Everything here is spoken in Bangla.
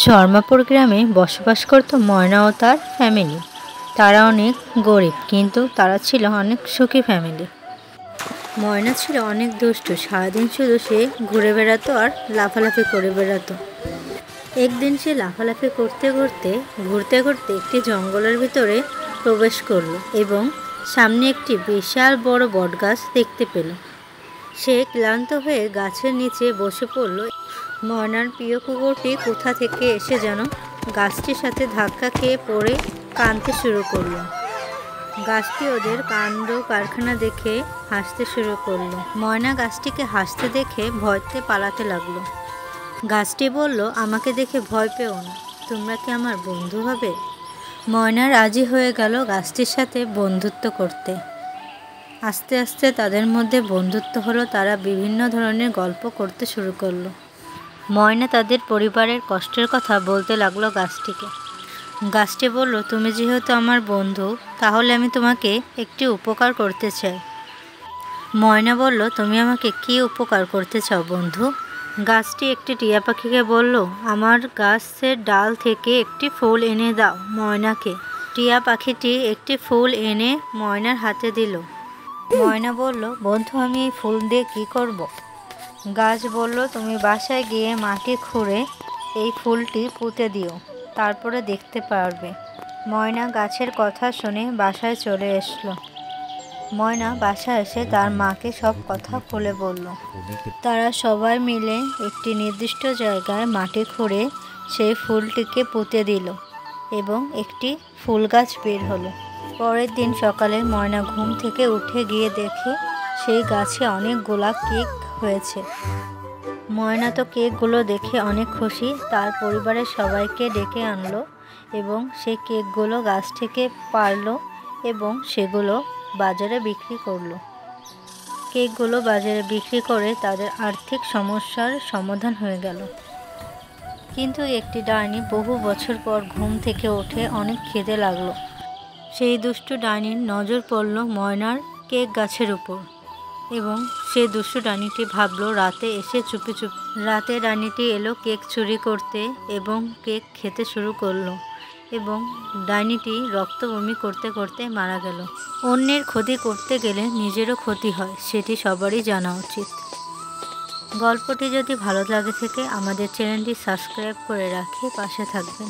শর্মাপুর গ্রামে বসবাস করত ময়না ও তার ফ্যামিলি। তারা অনেক গরিব, কিন্তু তারা ছিল অনেক সুখী ফ্যামিলি। ময়না ছিল অনেক দুষ্টু। সারাদিন শুধু সে ঘুরে বেড়াতো আর লাফালাফি করে বেড়াতো। একদিন সে লাফালাফি করতে ঘুরতে একটি জঙ্গলের ভিতরে প্রবেশ করলো এবং সামনে একটি বিশাল বড় বটগাছ দেখতে পেল। সে ক্লান্ত হয়ে গাছের নিচে বসে পড়ল। ময়নার প্রিয় কুকুরটি কোথা থেকে এসে যেন গাছটির সাথে ধাক্কা খেয়ে পড়ে কাঁদতে শুরু করলো। গাছটি ওদের কাণ্ড কারখানা দেখে হাসতে শুরু করলো। ময়না গাছটিকে হাসতে দেখে ভয়তে পালাতে লাগলো। গাছটি বলল, আমাকে দেখে ভয় পেও না, তোমরা কি আমার বন্ধু হবে? ময়না রাজি হয়ে গেল গাছটির সাথে বন্ধুত্ব করতে। আস্তে আস্তে তাদের মধ্যে বন্ধুত্ব হলো। তারা বিভিন্ন ধরনের গল্প করতে শুরু করলো। ময়না তাদের পরিবারের কষ্টের কথা বলতে লাগলো গাছটিকে। গাছটি বলল, তুমি যেহেতু আমার বন্ধু, তাহলে আমি তোমাকে একটি উপকার করতে চাই। ময়না বলল, তুমি আমাকে কী উপকার করতে চাও বন্ধু? গাছটি একটি টিয়া পাখিকে বলল, আমার গাছের ডাল থেকে একটি ফুল এনে দাও ময়নাকে। টিয়া পাখিটি একটি ফুল এনে ময়নার হাতে দিল। ময়না বলল, বন্ধু, আমি এই ফুল দিয়ে কী করব? গাছ বলল, তুমি বাসায় গিয়ে মাটি খুঁড়ে এই ফুলটি পুঁতে দিও, তারপরে দেখতে পারবে। ময়না গাছের কথা শুনে বাসায় চলে আসলো। ময়না বাসায় এসে তার মাকে সব কথা খুলে বলল। তারা সবাই মিলে একটি নির্দিষ্ট জায়গায় মাটি খুঁড়ে সেই ফুলটিকে পুঁতে দিল এবং একটি ফুল গাছ বের হলো। পরের দিন সকালে ময়না ঘুম থেকে উঠে গিয়ে দেখে সেই গাছে অনেক গোলাপ কেক হয়েছে। ময়না তো কেকগুলো দেখে অনেক খুশি। তার পরিবারের সবাইকে ডেকে আনলো এবং সেই কেকগুলো গাছ থেকে পারলো এবং সেগুলো বাজারে বিক্রি করলো। কেকগুলো বাজারে বিক্রি করে তাদের আর্থিক সমস্যার সমাধান হয়ে গেল। কিন্তু একটি ডাইনি বহু বছর পর ঘুম থেকে উঠে অনেক খিদে লাগলো। সেই দুষ্টু ডাইনির নজর পড়ল ময়নার কেক গাছের উপর এবং সেই দুষ্টু ডাইনিটি ভাবলো রাতে এসে রাতে ডাইনিটি এলো কেক চুরি করতে এবং কেক খেতে শুরু করলো এবং ডাইনিটি রক্ত বমি করতে করতে মারা গেল। অন্যের ক্ষতি করতে গেলে নিজেরও ক্ষতি হয়, সেটি সবারই জানা উচিত। গল্পটি যদি ভালো লাগে থাকে আমাদের চ্যানেলটি সাবস্ক্রাইব করে রাখে পাশে থাকবেন।